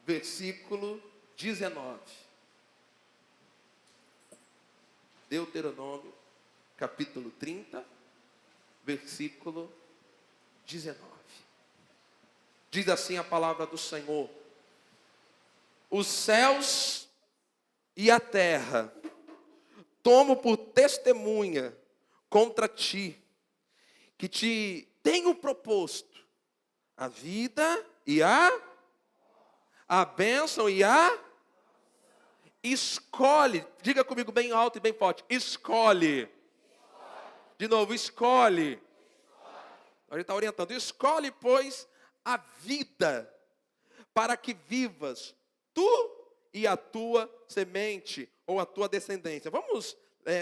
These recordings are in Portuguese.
versículo 19. Deuteronômio, capítulo 30, versículo 19. Diz assim a palavra do Senhor: os céus e a terra tomo por testemunha contra ti, que te tenho proposto a vida e a bênção e a escolhe. Diga comigo bem alto e bem forte: escolhe. De novo, escolhe. A gente está orientando. Escolhe, pois, a vida, para que vivas tu e a tua semente, ou a tua descendência.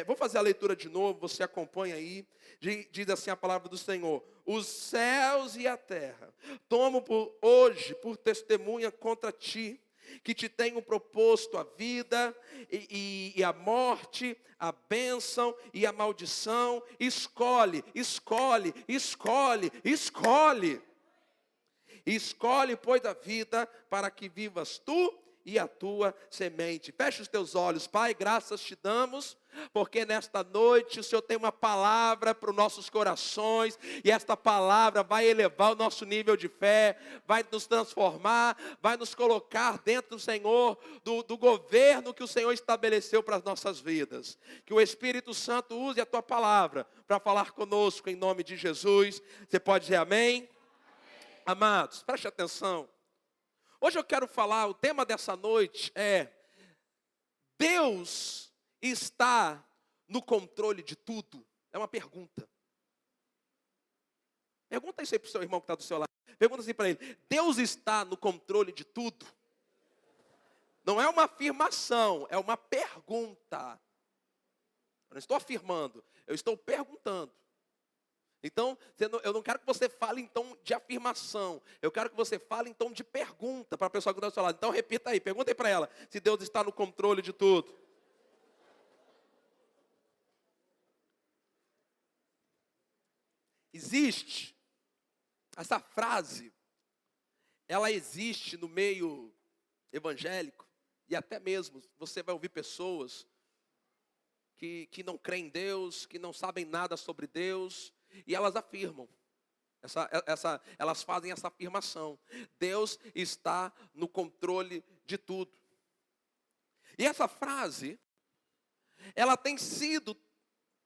Vou fazer a leitura de novo, você acompanha aí. Diz assim a palavra do Senhor: os céus e a terra tomo hoje por testemunha contra ti, que te tenho proposto a vida e a morte, a bênção e a maldição. Escolhe, escolhe, escolhe, escolhe. Escolhe, pois, a vida, para que vivas tu e a tua semente. Feche os teus olhos. Pai, graças te damos, porque nesta noite o Senhor tem uma palavra para os nossos corações, e esta palavra vai elevar o nosso nível de fé, vai nos transformar, vai nos colocar dentro, Senhor, do governo que o Senhor estabeleceu para as nossas vidas. Que o Espírito Santo use a tua palavra para falar conosco, em nome de Jesus. Você pode dizer amém? Amados, preste atenção. Hoje eu quero falar, o tema dessa noite é: Deus está no controle de tudo? É uma pergunta. Pergunta isso aí para o seu irmão que está do seu lado. Pergunta assim para ele: Deus está no controle de tudo? Não é uma afirmação, é uma pergunta. Eu não estou afirmando, eu estou perguntando. Então, eu não quero que você fale então de afirmação. Eu quero que você fale então de pergunta para a pessoa que está do seu lado. Então repita aí, pergunta aí para ela se Deus está no controle de tudo. Existe essa frase, ela existe no meio evangélico, e até mesmo você vai ouvir pessoas que não creem em Deus, que não sabem nada sobre Deus, e elas afirmam, elas fazem essa afirmação: Deus está no controle de tudo. E essa frase, ela tem sido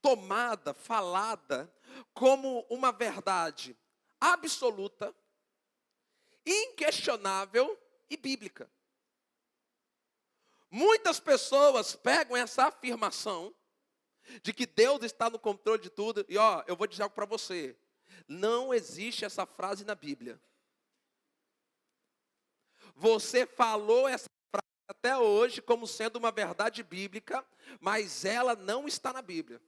tomada, falada, como uma verdade absoluta, inquestionável e bíblica. Muitas pessoas pegam essa afirmação de que Deus está no controle de tudo, e eu vou dizer algo para você: não existe essa frase na Bíblia. Você falou essa frase até hoje como sendo uma verdade bíblica, mas ela não está na Bíblia.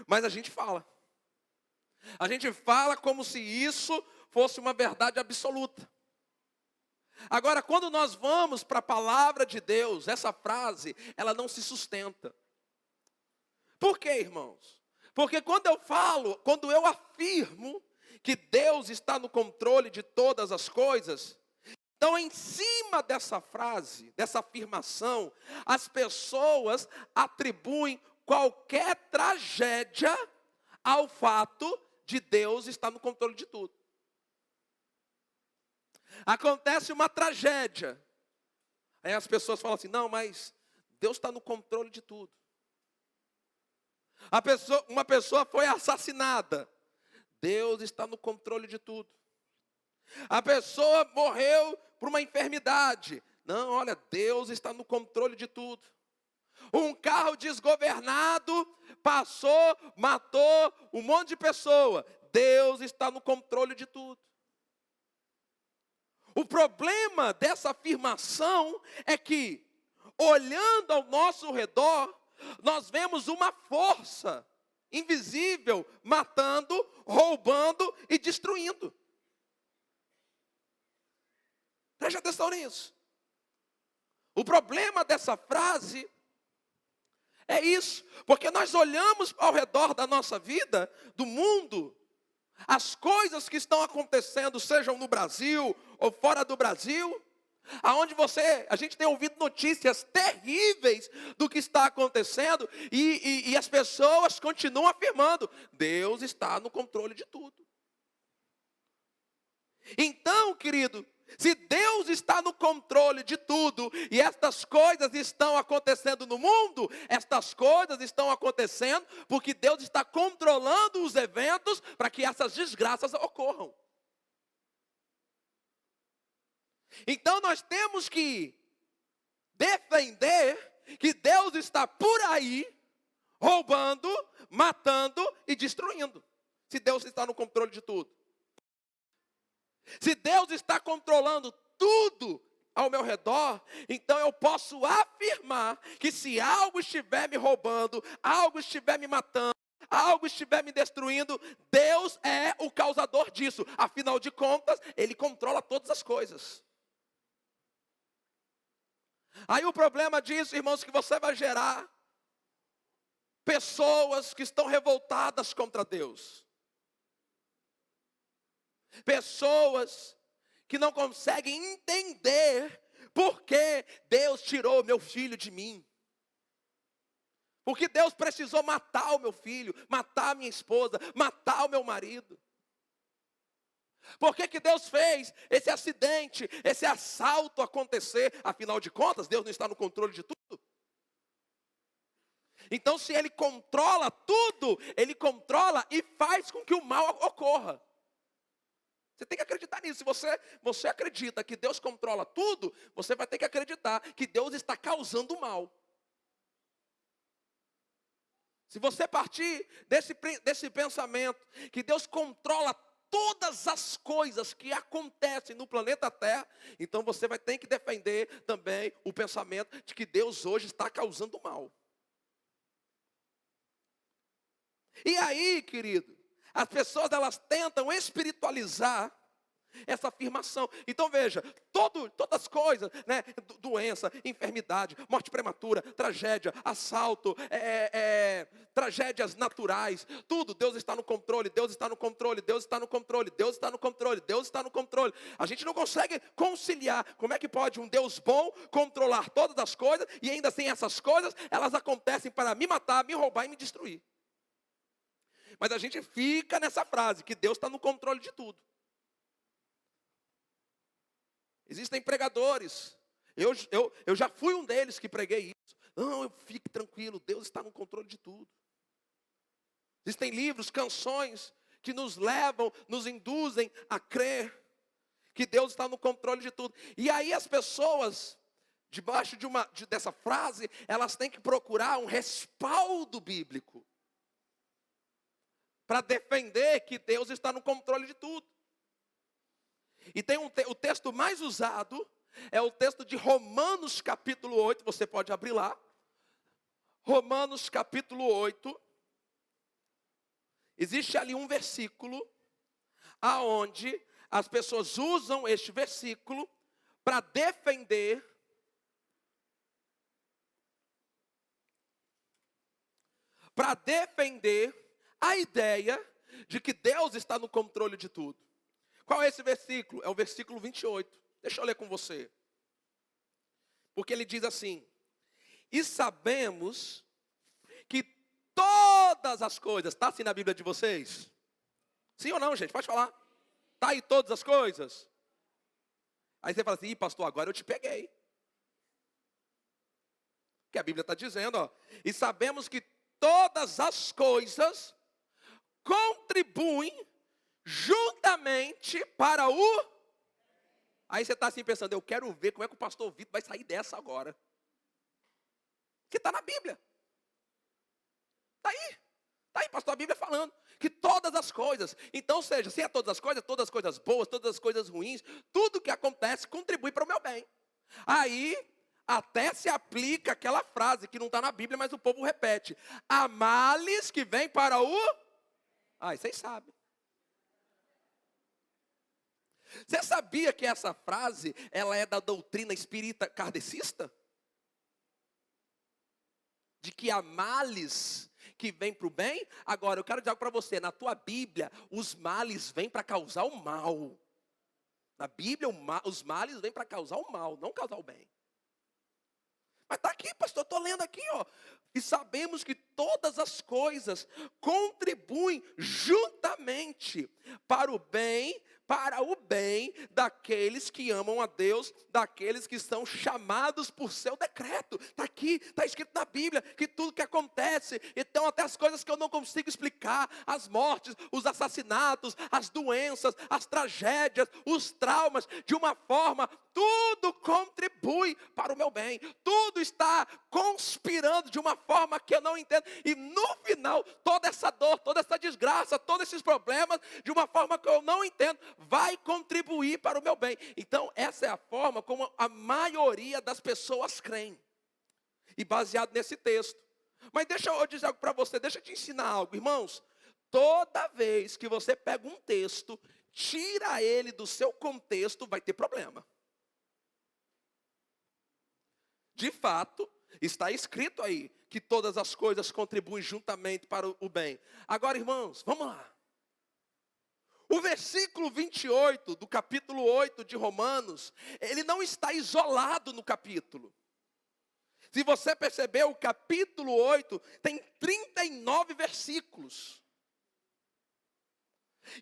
Mas a gente fala como se isso fosse uma verdade absoluta. Agora, quando nós vamos para a palavra de Deus, essa frase, ela não se sustenta. Por quê, irmãos? Porque quando eu afirmo que Deus está no controle de todas as coisas, então em cima dessa frase, dessa afirmação, as pessoas atribuem qualquer tragédia ao fato de Deus estar no controle de tudo. Acontece uma tragédia, aí as pessoas falam assim: não, mas Deus está no controle de tudo. Uma pessoa foi assassinada, Deus está no controle de tudo. A pessoa morreu por uma enfermidade, não, olha, Deus está no controle de tudo. Um carro desgovernado passou, matou um monte de pessoa, Deus está no controle de tudo. O problema dessa afirmação é que, olhando ao nosso redor, nós vemos uma força invisível matando, roubando e destruindo. Preste atenção nisso. O problema dessa frase é isso, porque nós olhamos ao redor da nossa vida, do mundo, as coisas que estão acontecendo, sejam no Brasil ou fora do Brasil, Aonde a gente tem ouvido notícias terríveis do que está acontecendo e as pessoas continuam afirmando: Deus está no controle de tudo. Então, querido, se Deus está no controle de tudo e estas coisas estão acontecendo no mundo, estas coisas estão acontecendo porque Deus está controlando os eventos para que essas desgraças ocorram. Então nós temos que defender que Deus está por aí roubando, matando e destruindo. Se Deus está no controle de tudo. Se Deus está controlando tudo ao meu redor, então eu posso afirmar que se algo estiver me roubando, algo estiver me matando, algo estiver me destruindo, Deus é o causador disso. Afinal de contas, Ele controla todas as coisas. Aí o problema disso, irmãos, que você vai gerar pessoas que estão revoltadas contra Deus. Pessoas que não conseguem entender por que Deus tirou meu filho de mim. Porque Deus precisou matar o meu filho, matar a minha esposa, matar o meu marido. Por que Deus fez esse acidente, esse assalto acontecer? Afinal de contas, Deus não está no controle de tudo. Então, se Ele controla tudo, Ele controla e faz com que o mal ocorra. Você tem que acreditar nisso. Se você acredita que Deus controla tudo, você vai ter que acreditar que Deus está causando o mal. Se você partir desse pensamento que Deus controla todas as coisas que acontecem no planeta Terra, então você vai ter que defender também o pensamento de que Deus hoje está causando mal. E aí, querido, as pessoas elas tentam espiritualizar essa afirmação. Então veja, todas as coisas, né, doença, enfermidade, morte prematura, tragédia, assalto, tragédias naturais, tudo, Deus está no controle, Deus está no controle, Deus está no controle, Deus está no controle, Deus está no controle. A gente não consegue conciliar. Como é que pode um Deus bom controlar todas as coisas e ainda assim essas coisas, elas acontecem para me matar, me roubar e me destruir? Mas a gente fica nessa frase, que Deus está no controle de tudo. Existem pregadores, eu já fui um deles que preguei isso. Não, fique tranquilo, Deus está no controle de tudo. Existem livros, canções que nos levam, nos induzem a crer que Deus está no controle de tudo. E aí as pessoas, debaixo dessa frase, elas têm que procurar um respaldo bíblico para defender que Deus está no controle de tudo. E tem o texto mais usado, é o texto de Romanos capítulo 8, você pode abrir lá. Romanos capítulo 8. Existe ali um versículo, aonde as pessoas usam este versículo para defender a ideia de que Deus está no controle de tudo. Qual é esse versículo? É o versículo 28. Deixa eu ler com você. Porque ele diz assim: e sabemos que todas as coisas, está assim na Bíblia de vocês? Sim ou não, gente? Pode falar. Está aí todas as coisas? Aí você fala assim: pastor, agora eu te peguei. Que a Bíblia está dizendo, ó. E sabemos que todas as coisas contribuem juntamente para o... Aí você está assim pensando: eu quero ver como é que o pastor Vitor vai sair dessa agora. Que está na Bíblia. Está aí, pastor, a Bíblia falando que todas as coisas. Então, ou seja, se é todas as coisas boas, todas as coisas ruins, tudo que acontece contribui para o meu bem. Aí, até se aplica aquela frase que não está na Bíblia, mas o povo repete: há males que vêm para o... vocês sabem. Você sabia que essa frase, ela é da doutrina espírita kardecista? De que há males que vêm para o bem? Agora, eu quero dizer algo para você. Na tua Bíblia, os males vêm para causar o mal. Na Bíblia, os males vêm para causar o mal, não causar o bem. Mas está aqui, pastor, estou lendo aqui, ó. E sabemos que todas as coisas contribuem juntamente para o bem daqueles que amam a Deus, daqueles que são chamados por seu decreto. Está aqui, está escrito na Bíblia, que tudo que acontece, então até as coisas que eu não consigo explicar, as mortes, os assassinatos, as doenças, as tragédias, os traumas, de uma forma, tudo contribui para o meu bem, tudo está conspirando de uma forma que eu não entendo, e no final, toda essa dor, toda essa desgraça, todos esses problemas, de uma forma que eu não entendo, vai contribuir para o meu bem. Então, essa é a forma como a maioria das pessoas creem, e baseado nesse texto. Mas deixa eu dizer algo para você, deixa eu te ensinar algo, irmãos. Toda vez que você pega um texto, tira ele do seu contexto, vai ter problema. De fato, está escrito aí que todas as coisas contribuem juntamente para o bem. Agora, irmãos, vamos lá. O versículo 28 do capítulo 8 de Romanos, ele não está isolado no capítulo. Se você perceber, o capítulo 8 tem 39 versículos.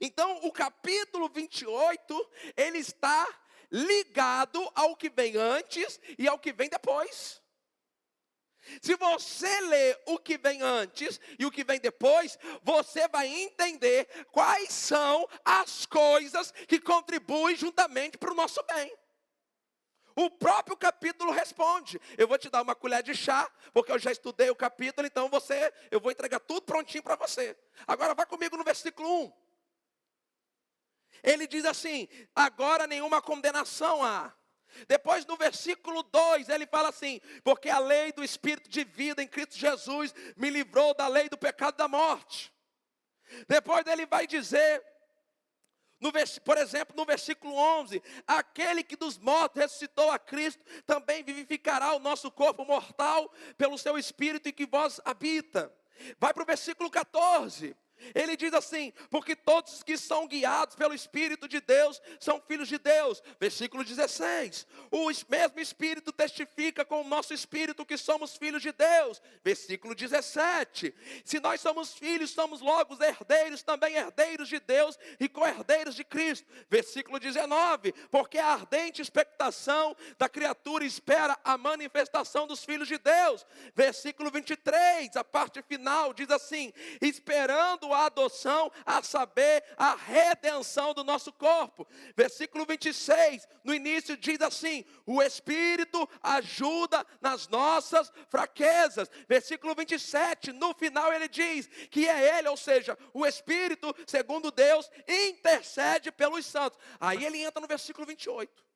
Então, o capítulo 28, ele está ligado ao que vem antes e ao que vem depois. Se você ler o que vem antes e o que vem depois, você vai entender quais são as coisas que contribuem juntamente para o nosso bem. O próprio capítulo responde. Eu vou te dar uma colher de chá, porque eu já estudei o capítulo, então eu vou entregar tudo prontinho para você. Agora vai comigo no versículo 1. Ele diz assim: agora nenhuma condenação há. Depois no versículo 2 ele fala assim: porque a lei do Espírito de vida em Cristo Jesus me livrou da lei do pecado e da morte. Depois ele vai dizer, por exemplo, no versículo 11: aquele que dos mortos ressuscitou a Cristo, também vivificará o nosso corpo mortal pelo seu Espírito em que vós habita. Vai para o versículo 14. Ele diz assim: porque todos que são guiados pelo Espírito de Deus são filhos de Deus. Versículo 16: o mesmo Espírito testifica com o nosso Espírito que somos filhos de Deus. Versículo 17: se nós somos filhos, somos logo herdeiros, também herdeiros de Deus e co-herdeiros de Cristo. Versículo 19: porque a ardente expectação da criatura espera a manifestação dos filhos de Deus. Versículo 23, a parte final, diz assim: esperando a adoção, a saber, a redenção do nosso corpo. Versículo 26, no início diz assim: o Espírito ajuda nas nossas fraquezas. Versículo 27, no final ele diz que é Ele, ou seja, o Espírito, segundo Deus, intercede pelos santos. Aí ele entra no versículo 28.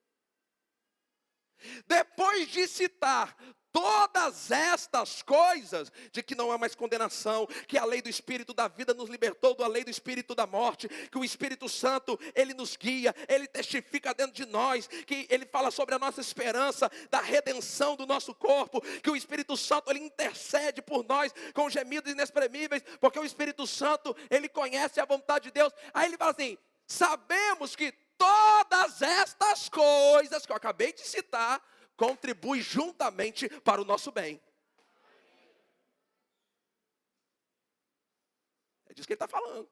Depois de citar todas estas coisas, de que não há mais condenação, que a lei do Espírito da vida nos libertou da lei do Espírito da morte, que o Espírito Santo, ele nos guia, ele testifica dentro de nós, que ele fala sobre a nossa esperança da redenção do nosso corpo, que o Espírito Santo, ele intercede por nós com gemidos inexprimíveis, porque o Espírito Santo, ele conhece a vontade de Deus. Aí ele fala assim: sabemos que todas estas coisas que eu acabei de citar contribui juntamente para o nosso bem. É disso que ele está falando.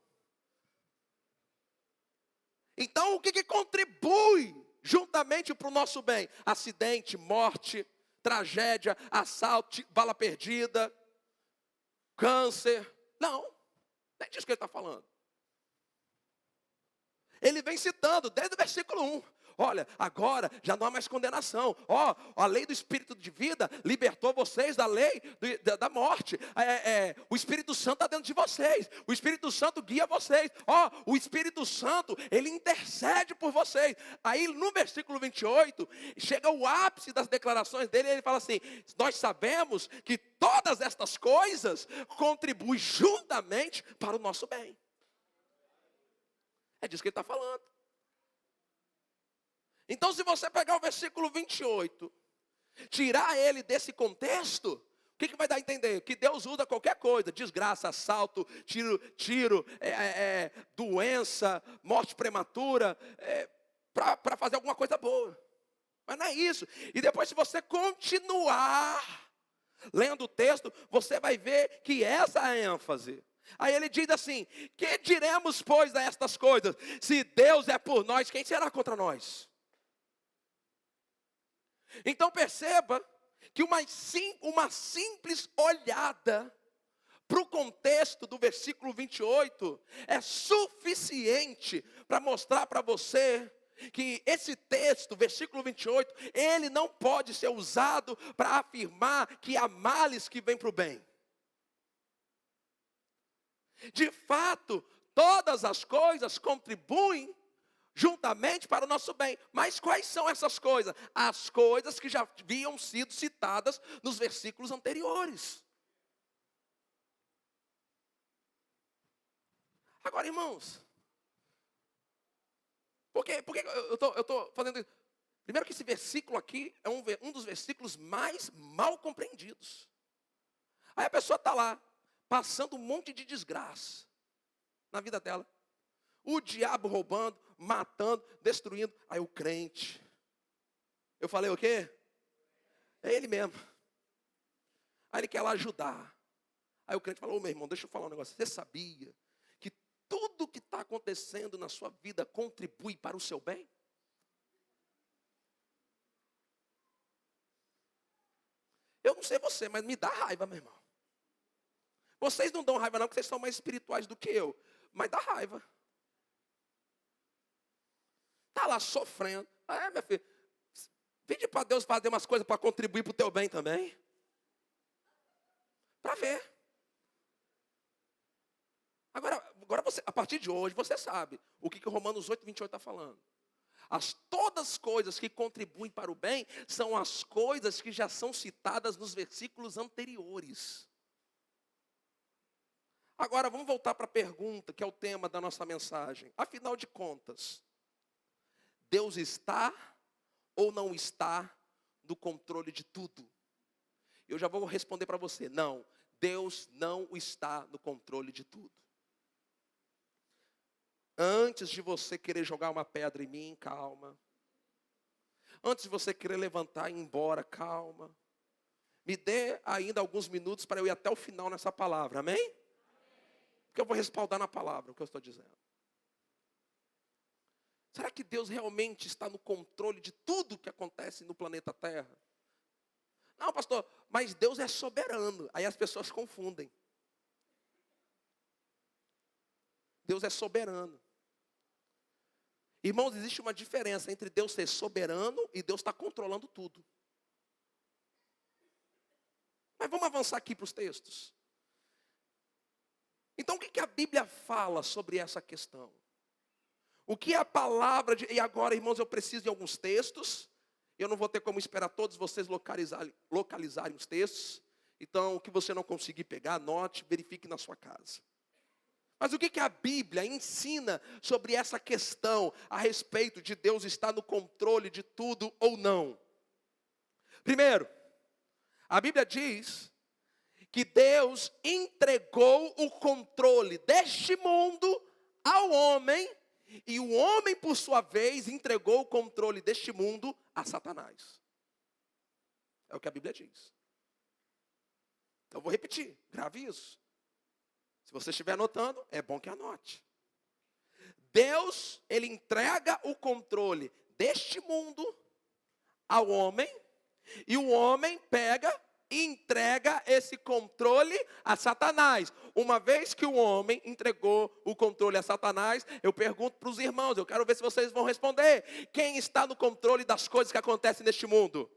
Então, o que contribui juntamente para o nosso bem? Acidente, morte, tragédia, assalto, bala perdida, câncer. Não é disso que ele está falando. Ele vem citando desde o versículo 1. Olha, agora já não há mais condenação. A lei do Espírito de vida libertou vocês da lei da morte. O Espírito Santo está dentro de vocês. O Espírito Santo guia vocês. O Espírito Santo, ele intercede por vocês. Aí no versículo 28, chega o ápice das declarações dele. Ele fala assim: nós sabemos que todas estas coisas contribuem juntamente para o nosso bem. É disso que ele está falando. Então, se você pegar o versículo 28, tirar ele desse contexto, o que vai dar a entender? Que Deus usa qualquer coisa: desgraça, assalto, tiro, doença, morte prematura, para fazer alguma coisa boa. Mas não é isso. E depois, se você continuar lendo o texto, você vai ver que essa é a ênfase. Aí ele diz assim: que diremos, pois, a estas coisas? Se Deus é por nós, quem será contra nós? Então perceba que uma simples olhada para o contexto do versículo 28 é suficiente para mostrar para você que esse texto, versículo 28, ele não pode ser usado para afirmar que há males que vêm para o bem. De fato, todas as coisas contribuem juntamente para o nosso bem. Mas quais são essas coisas? As coisas que já haviam sido citadas nos versículos anteriores. Agora, irmãos, por que eu estou fazendo isso? Primeiro que esse versículo aqui é um dos versículos mais mal compreendidos. Aí a pessoa está lá, passando um monte de desgraça na vida dela. O diabo roubando, matando, destruindo. Aí o crente. Eu falei o quê? É ele mesmo. Aí ele quer lá ajudar. Aí o crente falou: ô meu irmão, deixa eu falar um negócio. Você sabia que tudo que está acontecendo na sua vida contribui para o seu bem? Eu não sei você, mas me dá raiva, meu irmão. Vocês não dão raiva não, porque vocês são mais espirituais do que eu. Mas dá raiva. Está lá sofrendo. Minha filha, pede para Deus fazer umas coisas para contribuir para o teu bem também. Para ver. Agora você, a partir de hoje, você sabe o que Romanos 8, 28 está falando. Todas as coisas que contribuem para o bem são as coisas que já são citadas nos versículos anteriores. Agora vamos voltar para a pergunta, que é o tema da nossa mensagem. Afinal de contas, Deus está ou não está no controle de tudo? Eu já vou responder para você: não, Deus não está no controle de tudo. Antes de você querer jogar uma pedra em mim, calma. Antes de você querer levantar e ir embora, calma. Me dê ainda alguns minutos para eu ir até o final nessa palavra, amém? Porque eu vou respaldar na palavra o que eu estou dizendo. Será que Deus realmente está no controle de tudo que acontece no planeta Terra? Não, pastor, mas Deus é soberano. Aí as pessoas confundem. Deus é soberano. Irmãos, existe uma diferença entre Deus ser soberano e Deus estar controlando tudo. Mas vamos avançar aqui para os textos. Então o que a Bíblia fala sobre essa questão? O que a palavra e agora, irmãos, eu preciso de alguns textos. Eu não vou ter como esperar todos vocês localizarem os textos. Então, o que você não conseguir pegar, anote, verifique na sua casa. Mas o que a Bíblia ensina sobre essa questão a respeito de Deus estar no controle de tudo ou não? Primeiro, a Bíblia diz que Deus entregou o controle deste mundo ao homem, e o homem, por sua vez, entregou o controle deste mundo a Satanás. É o que a Bíblia diz. Então, eu vou repetir, grave isso. Se você estiver anotando, é bom que anote. Deus, ele entrega o controle deste mundo ao homem, e o homem pega e entrega esse controle a Satanás. Uma vez que o homem entregou o controle a Satanás, eu pergunto para os irmãos, eu quero ver se vocês vão responder. Quem está no controle das coisas que acontecem neste mundo?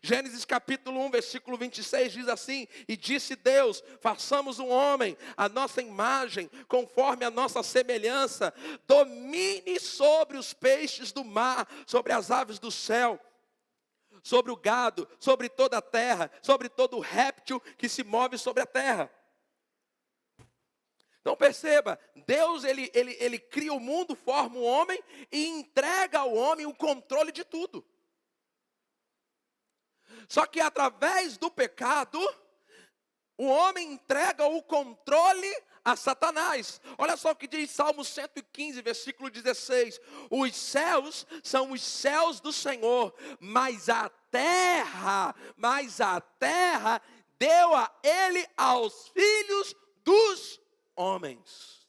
Gênesis capítulo 1, versículo 26 diz assim: e disse Deus, façamos um homem à nossa imagem, conforme a nossa semelhança, domine sobre os peixes do mar, sobre as aves do céu, sobre o gado, sobre toda a terra, sobre todo réptil que se move sobre a terra. Então perceba, Deus ele cria o mundo, forma o homem e entrega ao homem o controle de tudo. Só que através do pecado, o homem entrega o controle a Satanás. Olha só o que diz Salmo 115, versículo 16. Os céus são os céus do Senhor, mas a terra deu a ele aos filhos dos homens.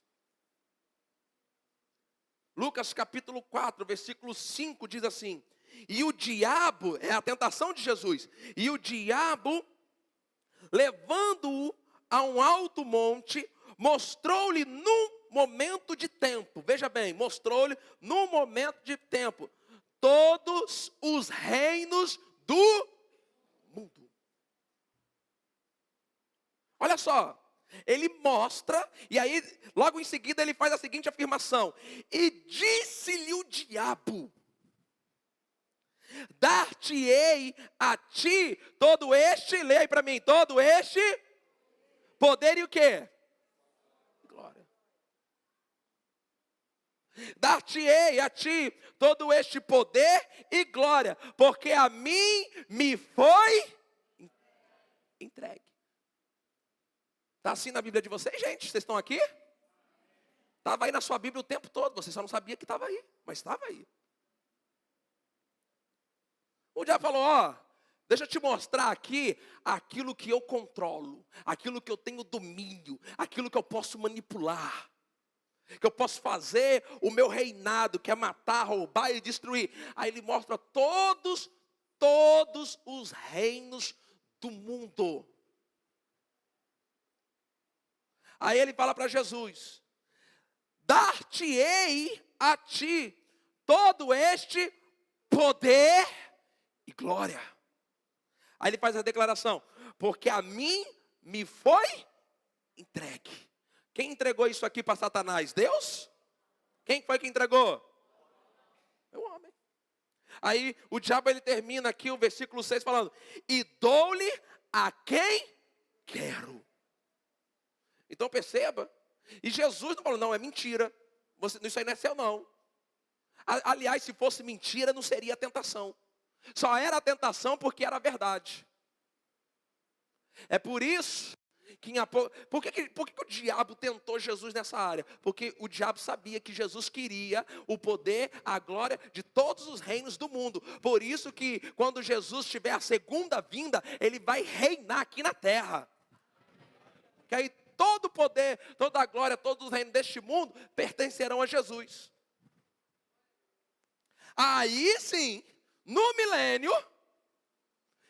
Lucas capítulo 4, versículo 5 diz assim: e o diabo, é a tentação de Jesus, e o diabo, levando-o a um alto monte, mostrou-lhe num momento de tempo, veja bem, mostrou-lhe num momento de tempo, todos os reinos do mundo. Olha só, ele mostra, e aí logo em seguida ele faz a seguinte afirmação: e disse-lhe o diabo: dar-te-ei a ti todo este, leia aí para mim, todo este poder e o quê? Glória. Dar-te-ei a ti todo este poder e glória, porque a mim me foi entregue. Está assim na Bíblia de vocês, gente? Vocês estão aqui? Estava aí na sua Bíblia o tempo todo, você só não sabia que estava aí, mas estava aí. O diabo falou: ó, deixa eu te mostrar aqui aquilo que eu controlo, aquilo que eu tenho domínio, aquilo que eu posso manipular, que eu posso fazer o meu reinado, que é matar, roubar e destruir. Aí ele mostra todos os reinos do mundo. Aí ele fala para Jesus: dar-te-ei a ti todo este poder e glória. Aí ele faz a declaração: porque a mim me foi entregue. Quem entregou isso aqui para Satanás? Deus? Quem foi que entregou? É o homem. Aí o diabo ele termina aqui o versículo 6 falando: e dou-lhe a quem quero. Então perceba, e Jesus não falou: não, é mentira, isso aí não é seu não. Aliás, se fosse mentira, não seria tentação. Só era a tentação porque era a verdade. É por isso que por que o diabo tentou Jesus nessa área? Porque o diabo sabia que Jesus queria o poder, a glória de todos os reinos do mundo. Por isso que quando Jesus tiver a segunda vinda, ele vai reinar aqui na terra. Que aí todo o poder, toda a glória, todos os reinos deste mundo pertencerão a Jesus. Aí sim, no milênio,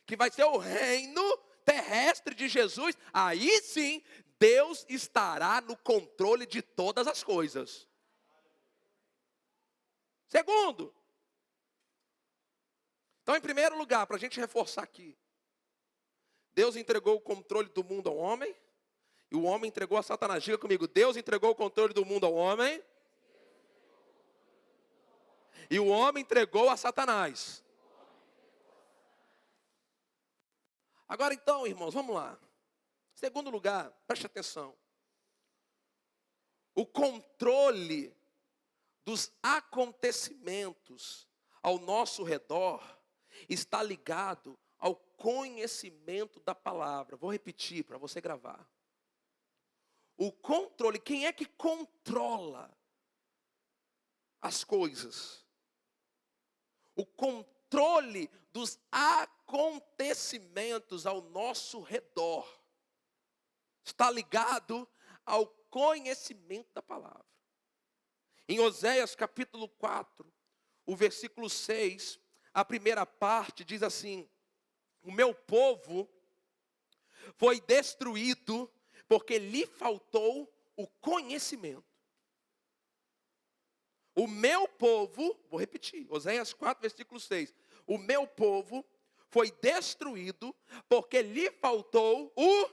que vai ser o reino terrestre de Jesus, aí sim, Deus estará no controle de todas as coisas. Segundo, então em primeiro lugar, para a gente reforçar aqui, Deus entregou o controle do mundo ao homem, e o homem entregou a Satanás. Diga comigo: Deus entregou o controle do mundo ao homem, e o homem entregou a Satanás. Agora então, irmãos, vamos lá. Segundo lugar, preste atenção. O controle dos acontecimentos ao nosso redor está ligado ao conhecimento da palavra. Vou repetir para você gravar. O controle, quem é que controla as coisas? O controle dos acontecimentos ao nosso redor está ligado ao conhecimento da palavra. Em Oséias capítulo 4, o versículo 6, a primeira parte diz assim: o meu povo foi destruído porque lhe faltou o conhecimento. O meu povo, vou repetir, Oséias 4, versículo 6. O meu povo foi destruído porque lhe faltou o...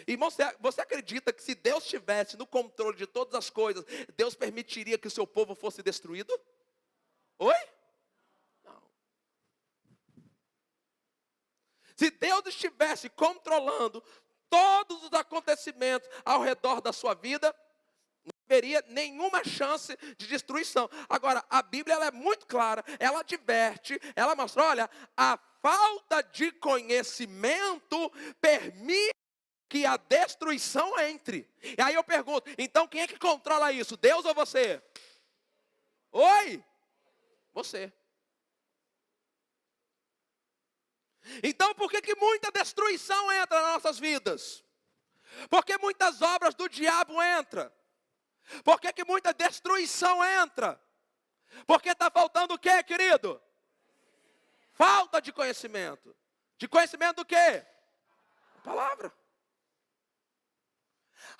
Irmão, você acredita que se Deus estivesse no controle de todas as coisas, Deus permitiria que o seu povo fosse destruído? Oi? Não. Se Deus estivesse controlando todos os acontecimentos ao redor da sua vida, não haveria nenhuma chance de destruição. Agora, a Bíblia ela é muito clara, ela adverte, ela mostra, olha, a falta de conhecimento permite que a destruição entre. E aí eu pergunto, então quem é que controla isso? Deus ou você? Oi? Você. Então por que muita destruição entra nas nossas vidas? Porque muitas obras do diabo entram. Por que muita destruição entra? Porque está faltando o quê, querido? Falta de conhecimento. De conhecimento do quê? A palavra.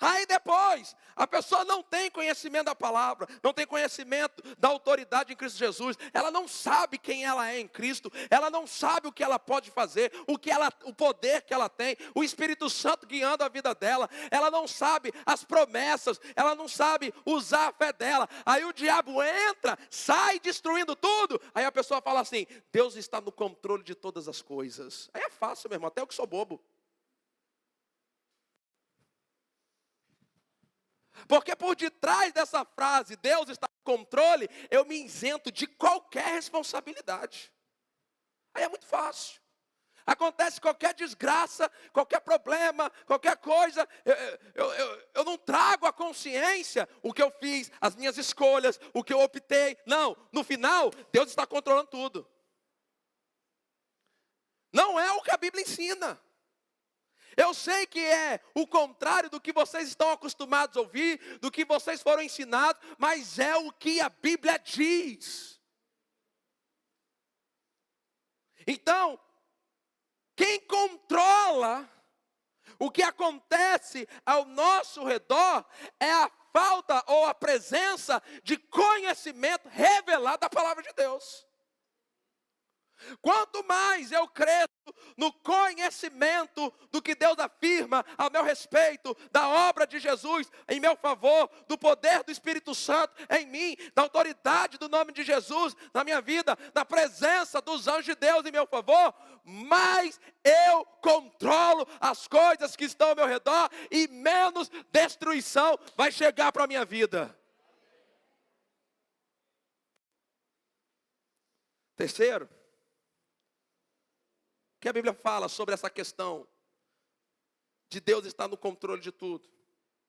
Aí depois, a pessoa não tem conhecimento da palavra, não tem conhecimento da autoridade em Cristo Jesus, ela não sabe quem ela é em Cristo, ela não sabe o que ela pode fazer, o poder que ela tem, o Espírito Santo guiando a vida dela, ela não sabe as promessas, ela não sabe usar a fé dela. Aí o diabo entra, sai destruindo tudo, aí a pessoa fala assim, Deus está no controle de todas as coisas. Aí é fácil, meu irmão, até eu que sou bobo. Porque por detrás dessa frase, Deus está no controle, eu me isento de qualquer responsabilidade. Aí é muito fácil. Acontece qualquer desgraça, qualquer problema, qualquer coisa, eu não trago à consciência o que eu fiz, as minhas escolhas, o que eu optei. Não, no final, Deus está controlando tudo. Não é o que a Bíblia ensina. Eu sei que é o contrário do que vocês estão acostumados a ouvir, do que vocês foram ensinados, mas é o que a Bíblia diz. Então, quem controla o que acontece ao nosso redor é a falta ou a presença de conhecimento revelado da palavra de Deus. Quanto mais eu cresço no conhecimento do que Deus afirma a meu respeito, da obra de Jesus em meu favor, do poder do Espírito Santo em mim, da autoridade do nome de Jesus na minha vida, da presença dos anjos de Deus em meu favor, mais eu controlo as coisas que estão ao meu redor e menos destruição vai chegar para a minha vida. Terceiro, que a Bíblia fala sobre essa questão de Deus estar no controle de tudo.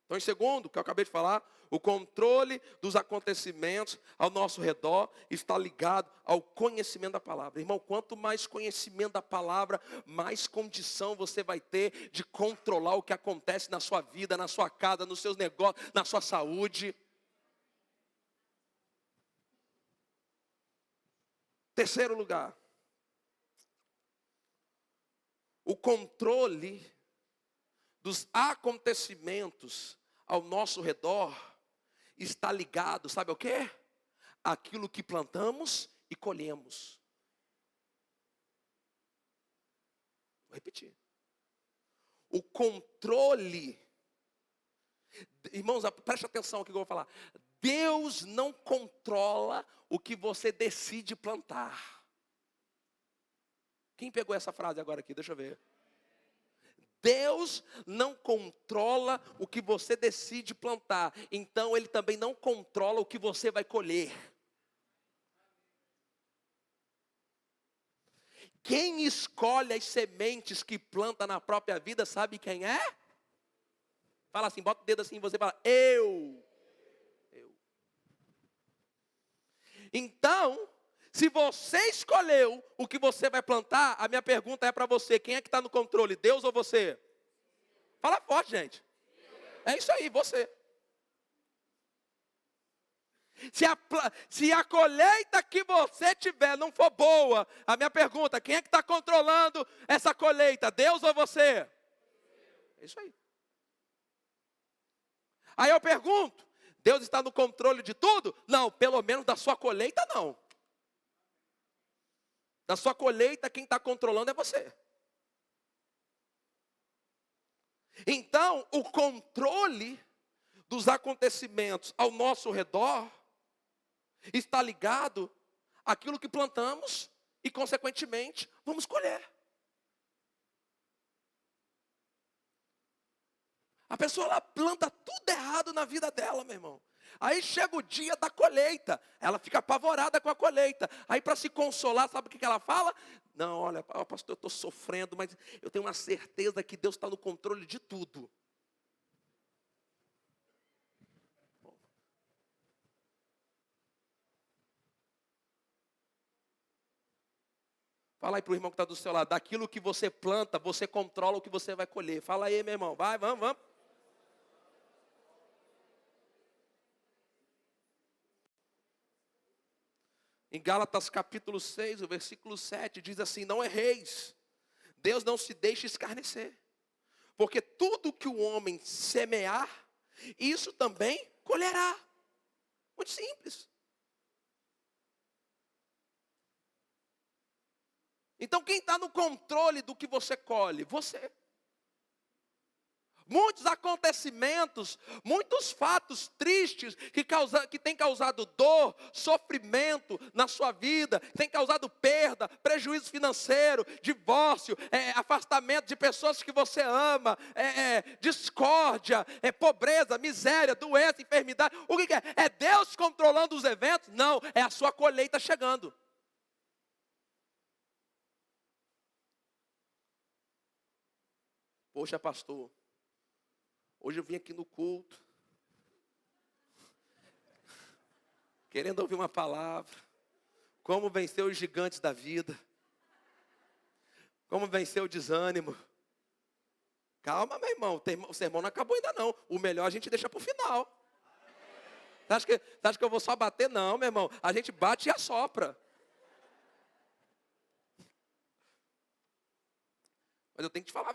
Então, em segundo, que eu acabei de falar, o controle dos acontecimentos ao nosso redor está ligado ao conhecimento da palavra. Irmão, quanto mais conhecimento da palavra, mais condição você vai ter de controlar o que acontece na sua vida, na sua casa, nos seus negócios, na sua saúde. Terceiro lugar, o controle dos acontecimentos ao nosso redor está ligado, sabe o quê? Aquilo que plantamos e colhemos. Vou repetir. O controle, irmãos, preste atenção no que eu vou falar. Deus não controla o que você decide plantar. Quem pegou essa frase agora aqui? Deixa eu ver. Deus não controla o que você decide plantar. Então Ele também não controla o que você vai colher. Quem escolhe as sementes que planta na própria vida, sabe quem é? Fala assim, bota o dedo assim e você fala, eu. Então, se você escolheu o que você vai plantar, a minha pergunta é para você, quem é que está no controle, Deus ou você? Fala forte, gente. É isso aí, você. Se a colheita que você tiver não for boa, a minha pergunta, quem é que está controlando essa colheita, Deus ou você? É isso aí. Aí eu pergunto, Deus está no controle de tudo? Não, pelo menos da sua colheita não. Da sua colheita, quem está controlando é você. Então, o controle dos acontecimentos ao nosso redor está ligado àquilo que plantamos e, consequentemente, vamos colher. A pessoa ela planta tudo errado na vida dela, meu irmão. Aí chega o dia da colheita, ela fica apavorada com a colheita. Aí para se consolar, sabe o que ela fala? Não, olha, pastor, eu estou sofrendo, mas eu tenho uma certeza que Deus está no controle de tudo. Fala aí para o irmão que está do seu lado, daquilo que você planta, você controla o que você vai colher. Fala aí, meu irmão, vai, vamos. Em Gálatas capítulo 6, o versículo 7, diz assim, não erreis, Deus não se deixa escarnecer, porque tudo que o homem semear, isso também colherá. Muito simples. Então quem está no controle do que você colhe? Você. Muitos acontecimentos, muitos fatos tristes que têm causado dor, sofrimento na sua vida, têm causado perda, prejuízo financeiro, divórcio, afastamento de pessoas que você ama, discórdia, pobreza, miséria, doença, enfermidade. O que é? É Deus controlando os eventos? Não, é a sua colheita chegando. Poxa, pastor, hoje eu vim aqui no culto, querendo ouvir uma palavra, como vencer os gigantes da vida, como vencer o desânimo. Calma, meu irmão, o sermão não acabou ainda não, o melhor a gente deixa para o final. Você acha que eu vou só bater? Não, meu irmão, a gente bate e assopra. Mas eu tenho que te falar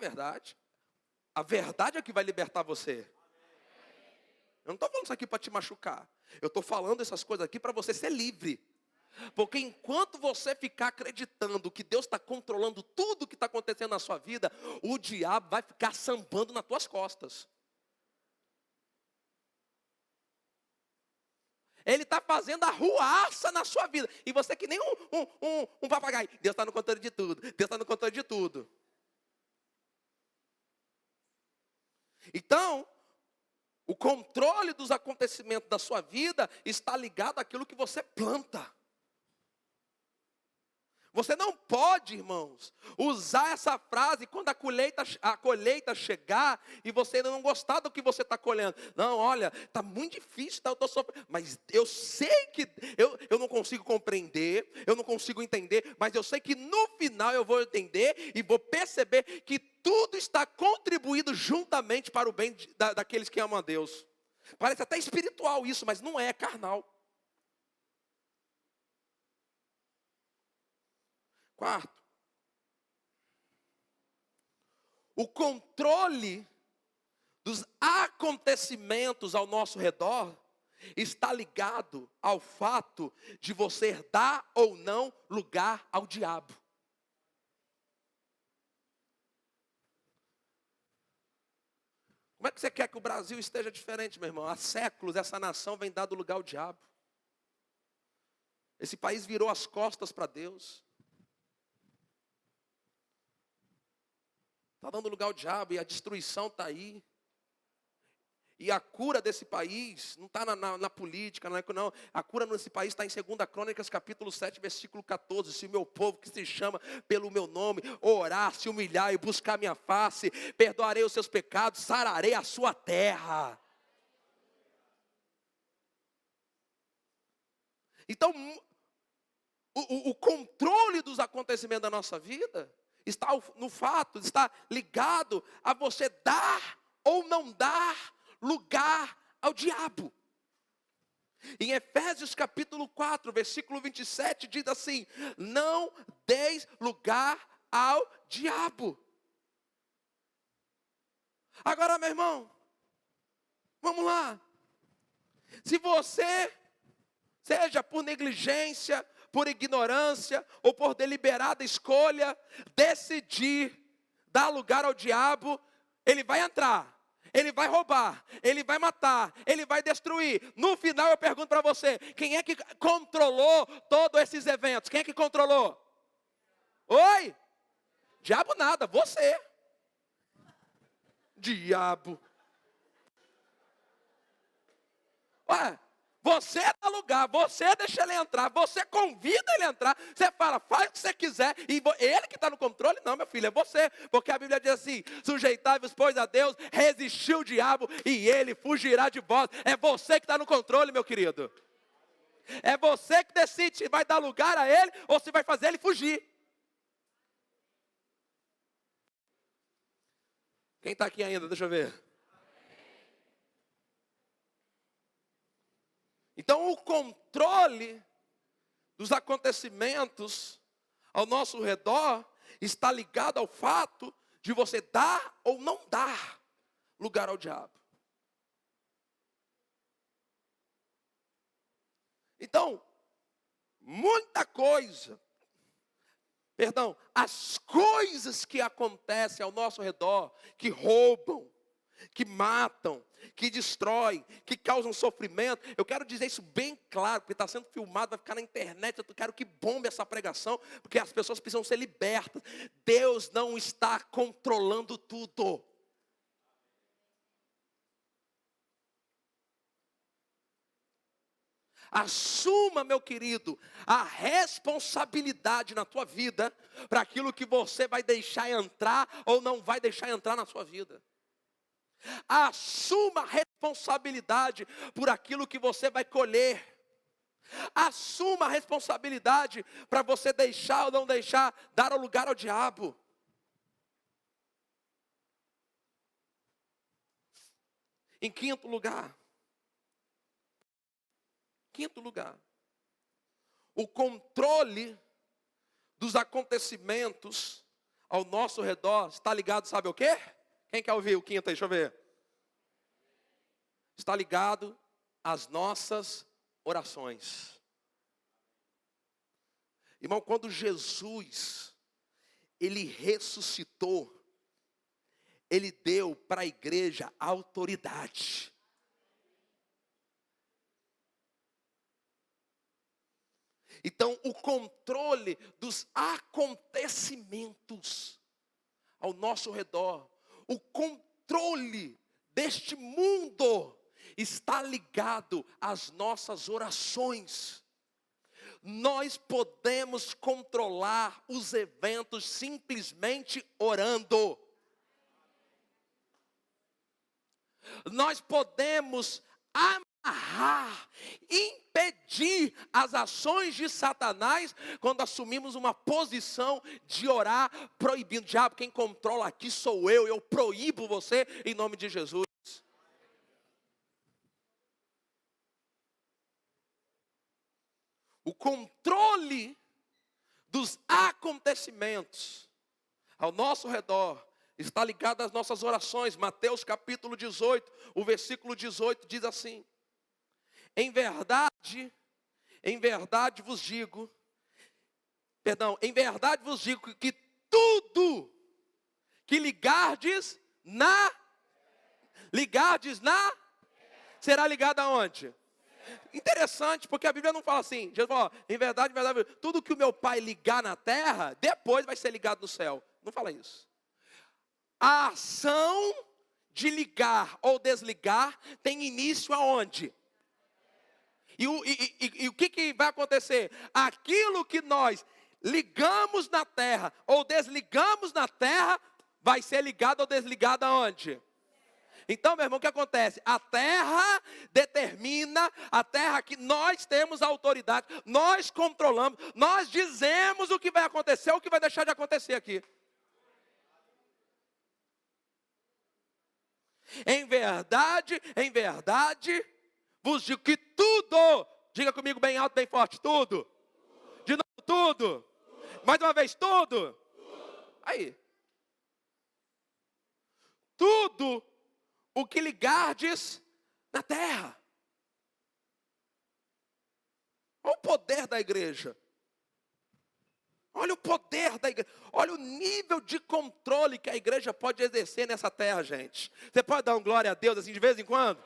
a verdade é o que vai libertar você. Eu não estou falando isso aqui para te machucar. Eu estou falando essas coisas aqui para você ser livre. Porque enquanto você ficar acreditando que Deus está controlando tudo que está acontecendo na sua vida, o diabo vai ficar sambando nas tuas costas. Ele está fazendo arruaça na sua vida. E você que nem um papagaio. Deus está no controle de tudo. Deus está no controle de tudo. Então, o controle dos acontecimentos da sua vida está ligado àquilo que você planta. Você não pode, irmãos, usar essa frase quando a colheita chegar e você ainda não gostar do que você está colhendo. Não, olha, está muito difícil, eu estou sofrendo. Mas eu sei que eu não consigo compreender, eu não consigo entender, mas eu sei que no final eu vou entender e vou perceber que tudo está contribuindo juntamente para o bem daqueles que amam a Deus. Parece até espiritual isso, mas não é carnal. Quarto, o controle dos acontecimentos ao nosso redor está ligado ao fato de você dar ou não lugar ao diabo. Como é que você quer que o Brasil esteja diferente, meu irmão? Há séculos essa nação vem dando lugar ao diabo. Esse país virou as costas para Deus. Está dando lugar ao diabo e a destruição está aí. E a cura desse país não está na política, não. A cura nesse país está em 2 Crônicas, capítulo 7, versículo 14. Se o meu povo que se chama pelo meu nome, orar, se humilhar e buscar minha face, perdoarei os seus pecados, sararei a sua terra. Então, o controle dos acontecimentos da nossa vida está no fato, está ligado a você dar ou não dar lugar ao diabo. Em Efésios capítulo 4, versículo 27, diz assim: não deis lugar ao diabo. Agora, meu irmão, vamos lá. Se você, seja por negligência, por ignorância ou por deliberada escolha, decidir dar lugar ao diabo, ele vai entrar, ele vai roubar, ele vai matar, ele vai destruir. No final eu pergunto para você, quem é que controlou todos esses eventos? Quem é que controlou? Oi? Diabo nada, você. Diabo. Ué, Você dá lugar, você deixa ele entrar, você convida ele a entrar, você fala, faz o que você quiser, e ele que está no controle, não, meu filho, é você, porque a Bíblia diz assim, sujeitai-vos, pois, a Deus, resistiu o diabo, e ele fugirá de vós. É você que está no controle, meu querido. É você que decide se vai dar lugar a ele, ou se vai fazer ele fugir. Quem está aqui ainda? Deixa eu ver. Então, o controle dos acontecimentos ao nosso redor está ligado ao fato de você dar ou não dar lugar ao diabo. Então, as coisas que acontecem ao nosso redor, que roubam, que matam, que destroem, que causam sofrimento. Eu quero dizer isso bem claro, porque está sendo filmado, vai ficar na internet. Eu quero que bombe essa pregação, porque as pessoas precisam ser libertas. Deus não está controlando tudo. Assuma, meu querido, a responsabilidade na tua vida para aquilo que você vai deixar entrar ou não vai deixar entrar na sua vida. Assuma a responsabilidade por aquilo que você vai colher. Assuma a responsabilidade para você deixar ou não deixar dar lugar ao diabo. Em quinto lugar, o controle dos acontecimentos ao nosso redor está ligado, sabe o quê? Quem quer ouvir o quinto aí? Deixa eu ver. Está ligado às nossas orações. Irmão, quando Jesus, ele ressuscitou, ele deu para a igreja autoridade. Então, o controle dos acontecimentos ao nosso redor, o controle deste mundo está ligado às nossas orações. Nós podemos controlar os eventos simplesmente orando. Nós podemos impedir as ações de Satanás quando assumimos uma posição de orar proibindo. Diabo, quem controla aqui sou eu proíbo você em nome de Jesus. O controle dos acontecimentos ao nosso redor está ligado às nossas orações. Mateus capítulo 18, o versículo 18 diz assim: em verdade vos digo que tudo que ligardes na, será ligado aonde? Interessante, porque a Bíblia não fala assim. Jesus falou, em verdade, tudo que o meu Pai ligar na terra, depois vai ser ligado no céu. Não fala isso. A ação de ligar ou desligar tem início aonde? E o que vai acontecer? Aquilo que nós ligamos na terra ou desligamos na terra, vai ser ligado ou desligado aonde? Então, meu irmão, o que acontece? A terra determina, a terra que nós temos autoridade, nós controlamos, nós dizemos o que vai acontecer, o que vai deixar de acontecer aqui. Em verdade, vos digo que tudo, diga comigo bem alto, bem forte, tudo. De novo, tudo. Mais uma vez, tudo. Aí. Tudo o que ligardes na terra. Olha o poder da igreja. Olha o poder da igreja. Olha o nível de controle que a igreja pode exercer nessa terra, gente. Você pode dar um glória a Deus assim de vez em quando?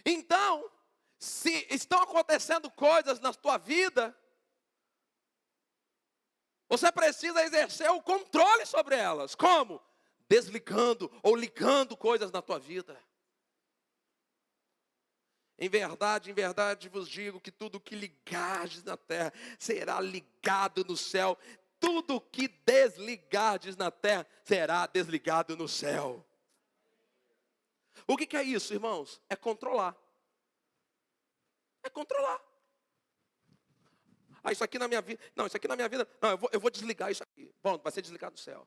Então, se estão acontecendo coisas na tua vida, você precisa exercer o controle sobre elas. Como? desligando ou ligando coisas na tua vida. Em verdade vos digo que tudo que ligardes na terra será ligado no céu. Tudo que desligardes na terra será desligado no céu. O que é isso, irmãos? É controlar. É controlar. Isso aqui na minha vida. Não, isso aqui na minha vida. Não, eu vou desligar isso aqui. Bom, vai ser desligado do céu.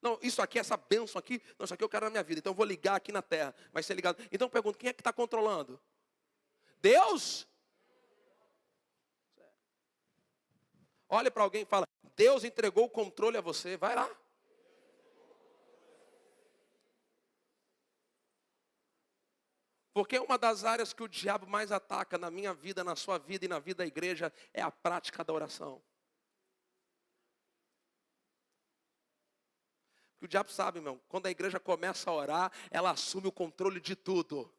Não, isso aqui, essa bênção aqui. Não, isso aqui eu quero na minha vida. Então eu vou ligar aqui na terra. Vai ser ligado. Então eu pergunto, quem é que está controlando? Deus? Olhe para alguém e fala, Deus entregou o controle a você. Vai lá. Porque uma das áreas que o diabo mais ataca na minha vida, na sua vida e na vida da igreja é a prática da oração. Porque o diabo sabe, irmão, quando a igreja começa a orar, ela assume o controle de tudo.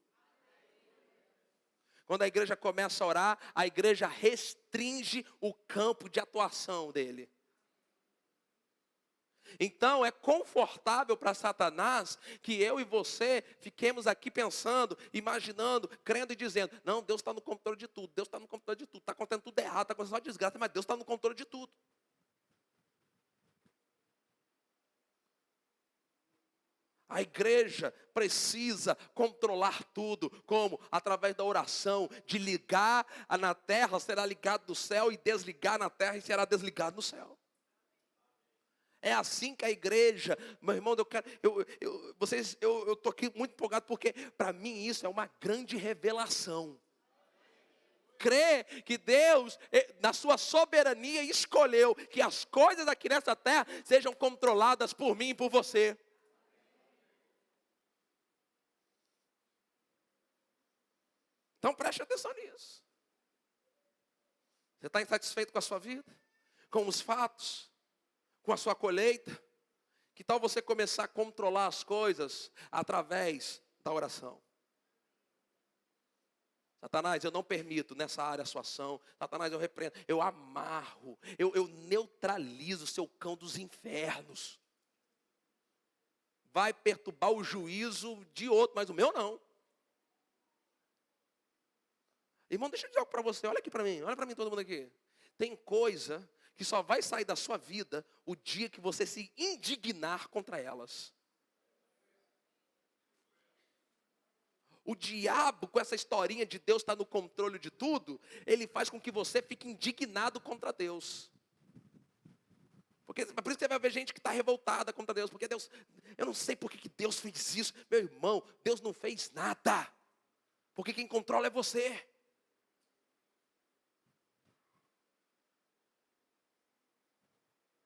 Quando a igreja começa a orar, a igreja restringe o campo de atuação dele. Então é confortável para Satanás que eu e você fiquemos aqui pensando, imaginando, crendo e dizendo, não, Deus está no controle de tudo, Deus está no controle de tudo, está acontecendo tudo errado, está acontecendo só desgraça, mas Deus está no controle de tudo. A igreja precisa controlar tudo, como? Através da oração, de ligar na terra, será ligado no céu, e desligar na terra, e será desligado no céu. É assim que a igreja, meu irmão, eu estou aqui muito empolgado, porque para mim isso é uma grande revelação. Crer que Deus, na sua soberania, escolheu que as coisas aqui nessa terra sejam controladas por mim e por você. Então preste atenção nisso. Você está insatisfeito com a sua vida? Com os fatos? Com a sua colheita? Que tal você começar a controlar as coisas através da oração? Satanás, eu não permito nessa área a sua ação. Satanás, eu repreendo, eu amarro, eu neutralizo o seu cão dos infernos. Vai perturbar o juízo de outro, mas o meu não. Irmão, deixa eu dizer algo para você, olha aqui para mim, olha para mim todo mundo aqui. Tem coisa que só vai sair da sua vida o dia que você se indignar contra elas. O diabo, com essa historinha de Deus estar no controle de tudo, ele faz com que você fique indignado contra Deus. Por isso que você vai ver gente que está revoltada contra Deus, porque Deus, eu não sei por que Deus fez isso. Meu irmão, Deus não fez nada, porque quem controla é você.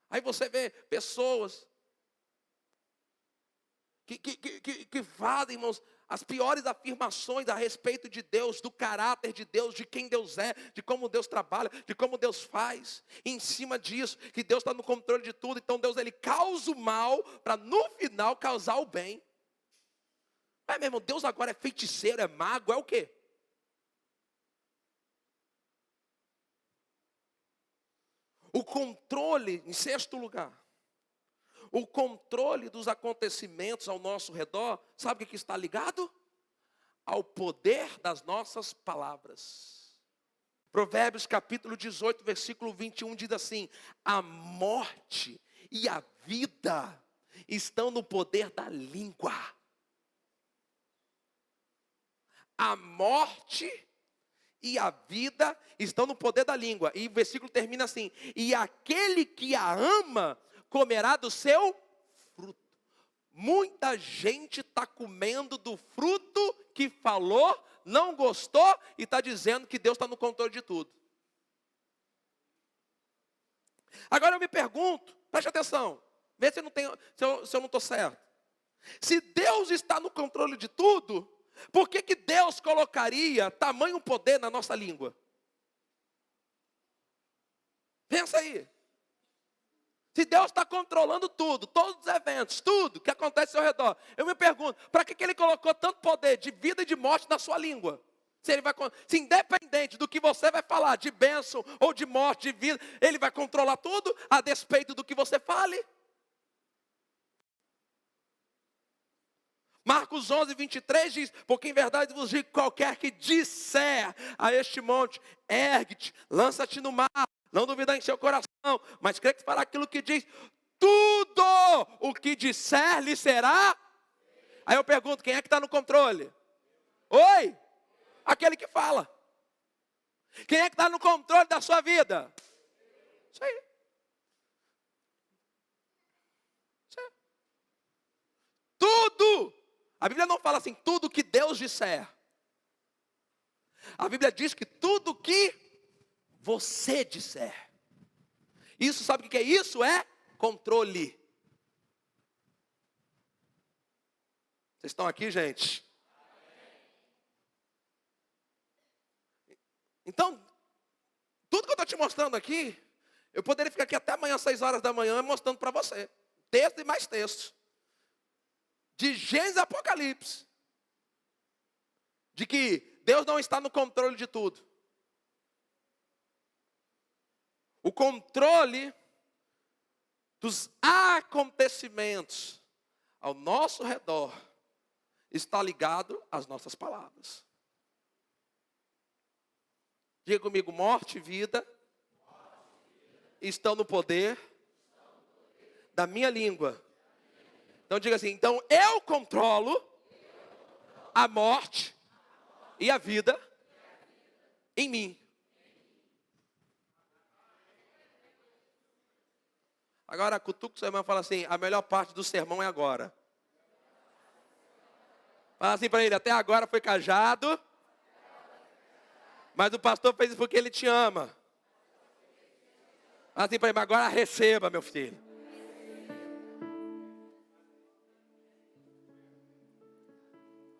Aí você vê pessoas que fazem, irmãos, as piores afirmações a respeito de Deus, do caráter de Deus, de quem Deus é, de como Deus trabalha, de como Deus faz. E em cima disso, que Deus está no controle de tudo, então Deus, ele causa o mal para no final causar o bem. Mas, meu irmão, Deus agora é feiticeiro, é mago, é o quê? O controle, em sexto lugar, o controle dos acontecimentos ao nosso redor, sabe o que está ligado? Ao poder das nossas palavras. Provérbios capítulo 18, versículo 21 diz assim: a morte e a vida estão no poder da língua. A morte e a vida estão no poder da língua. E o versículo termina assim: e aquele que a ama comerá do seu fruto. Muita gente está comendo do fruto que falou, não gostou e está dizendo que Deus está no controle de tudo. Agora eu me pergunto, preste atenção, vê se eu não estou certo. Se Deus está no controle de tudo, por que Deus colocaria tamanho poder na nossa língua? Pensa aí. Se Deus está controlando tudo, todos os eventos, tudo que acontece ao redor, eu me pergunto, para que Ele colocou tanto poder de vida e de morte na sua língua? Se independente do que você vai falar, de bênção ou de morte, de vida, Ele vai controlar tudo a despeito do que você fale? Marcos 11, 23 diz: porque em verdade vos digo, qualquer que disser a este monte, ergue-te, lança-te no mar, não duvidar em seu coração, mas crê que fará aquilo que diz, tudo o que disser lhe será. Aí eu pergunto, quem é que está no controle? Oi? Aquele que fala. Quem é que está no controle da sua vida? Isso aí. Isso aí. Tudo. A Bíblia não fala assim, tudo que Deus disser. A Bíblia diz que tudo que você disser. Isso, sabe o que é isso? É controle. Vocês estão aqui, gente? Então, tudo que eu estou te mostrando aqui, eu poderia ficar aqui até amanhã, 6 horas da manhã, mostrando para você. Texto e mais textos. De Gênesis a Apocalipse. De que Deus não está no controle de tudo. O controle dos acontecimentos ao nosso redor está ligado às nossas palavras. Diga comigo, morte e vida estão no poder da minha língua. Então diga assim, então eu controlo a morte e a vida em mim. Agora cutuca o seu irmão e fala assim, a melhor parte do sermão é agora. Fala assim para ele, até agora foi cajado, mas o pastor fez isso porque ele te ama. Fala assim para ele, agora receba, meu filho.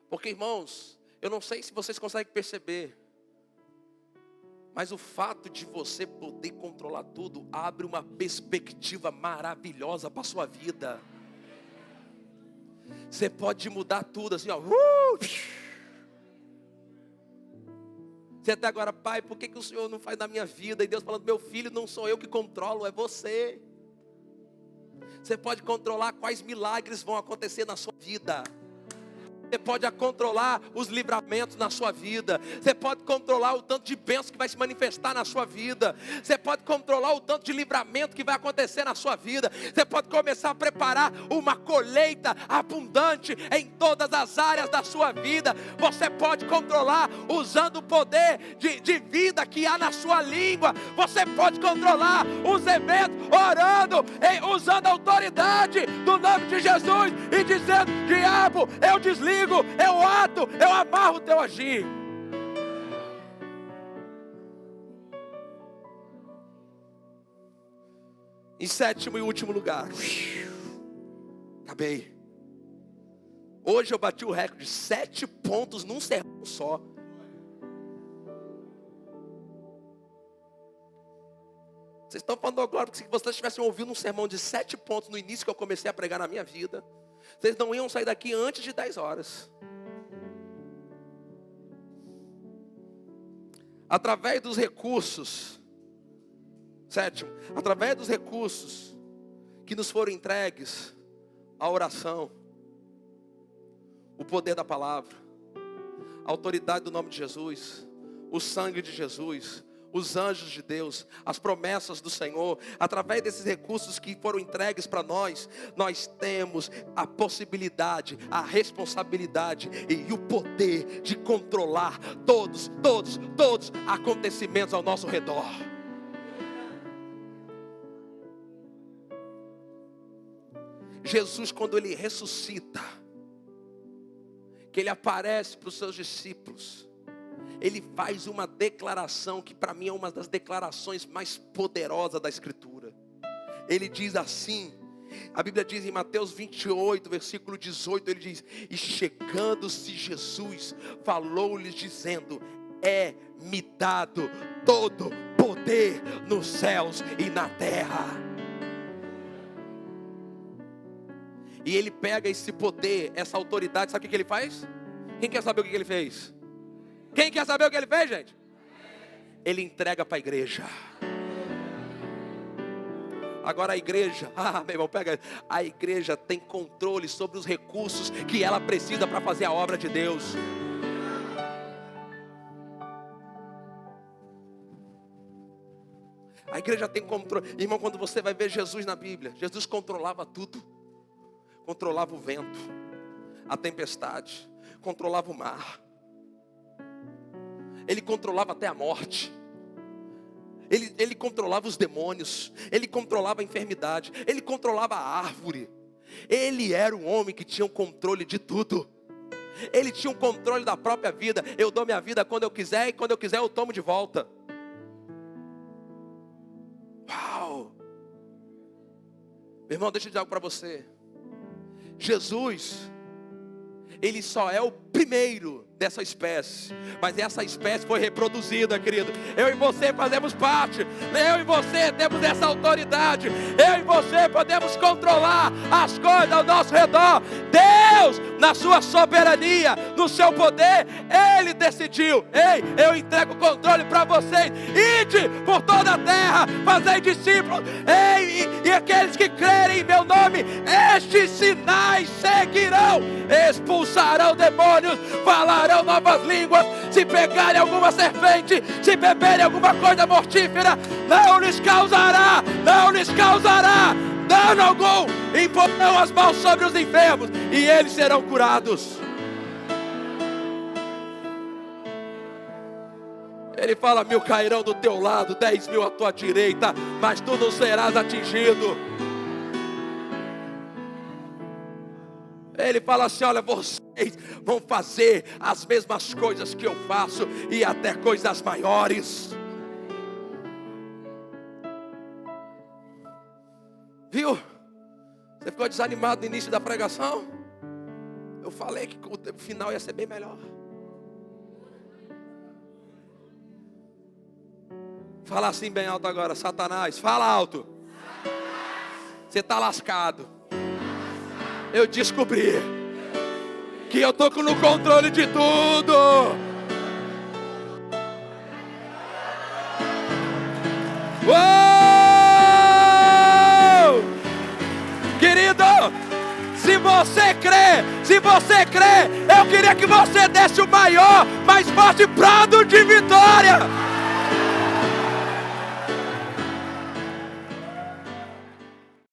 Porque, irmãos, eu não sei se vocês conseguem perceber, mas o fato de você poder controlar tudo abre uma perspectiva maravilhosa para a sua vida. Você pode mudar tudo assim, ó. Você até agora, pai, por que o Senhor não faz na minha vida? E Deus falando, meu filho, não sou eu que controlo, é você. Você pode controlar quais milagres vão acontecer na sua vida. Você pode controlar os livramentos na sua vida. Você pode controlar o tanto de bênção que vai se manifestar na sua vida. Você pode controlar o tanto de livramento que vai acontecer na sua vida. Você pode começar a preparar uma colheita abundante em todas as áreas da sua vida. Você pode controlar usando o poder de vida que há na sua língua. Você pode controlar os eventos orando, usando a autoridade do nome de Jesus e dizendo, diabo, eu desligo, eu ato, eu amarro o teu agir. Em sétimo e último lugar, acabei. Hoje eu bati o recorde de 7 pontos num sermão só. Vocês estão falando agora que se vocês tivessem ouvido um sermão de 7 pontos no início que eu comecei a pregar na minha vida, vocês não iam sair daqui antes de 10 horas. Através dos recursos, sétimo, através dos recursos que nos foram entregues, a oração, o poder da palavra, a autoridade do nome de Jesus, o sangue de Jesus, os anjos de Deus, as promessas do Senhor, através desses recursos que foram entregues para nós, nós temos a possibilidade, a responsabilidade e o poder de controlar todos acontecimentos ao nosso redor. Jesus, quando ele ressuscita, que ele aparece para os seus discípulos, ele faz uma declaração que para mim é uma das declarações mais poderosas da Escritura. Ele diz assim, a Bíblia diz em Mateus 28, versículo 18, ele diz, e chegando-se Jesus, falou-lhes dizendo, é-me dado todo poder nos céus e na terra. E ele pega esse poder, essa autoridade, sabe o que ele faz? Quem quer saber o que ele fez? Quem quer saber o que ele fez, gente? Ele entrega para a igreja. Agora a igreja, meu irmão, pega. A igreja tem controle sobre os recursos que ela precisa para fazer a obra de Deus. A igreja tem controle. Irmão, quando você vai ver Jesus na Bíblia, Jesus controlava tudo. Controlava o vento, a tempestade, controlava o mar. Ele controlava até a morte. Ele controlava os demônios. Ele controlava a enfermidade. Ele controlava a árvore. Ele era um homem que tinha o controle de tudo. Ele tinha o controle da própria vida. Eu dou minha vida quando eu quiser, e quando eu quiser eu tomo de volta. Uau! Meu irmão, deixa eu dizer algo para você. Jesus, Ele só é o primeiro dessa espécie, mas essa espécie foi reproduzida, querido. Eu e você fazemos parte. Eu e você temos essa autoridade. Eu e você podemos controlar as coisas ao nosso redor. Deus, na sua soberania, no seu poder, Ele decidiu: ei, eu entrego o controle para vocês. Ide por toda a terra, fazei discípulos. Ei, e aqueles que crerem em meu nome, estes sinais seguirão: expulsarão demônios, falarão novas línguas, se pegarem alguma serpente, se beberem alguma coisa mortífera, não lhes causará dano algum. Imporão as mãos sobre os enfermos e eles serão curados. Ele fala: 1000 cairão do teu lado, 10.000 à tua direita, mas tu não serás atingido. Ele fala assim: olha, vocês vão fazer as mesmas coisas que eu faço e até coisas maiores. Viu? Você ficou desanimado no início da pregação? Eu falei que o final ia ser bem melhor. Fala assim bem alto agora: Satanás, fala alto. Você está lascado. Eu descobri que eu estou no controle de tudo. Uou! Querido, se você crê, eu queria que você desse o maior, mais forte brado de vitória.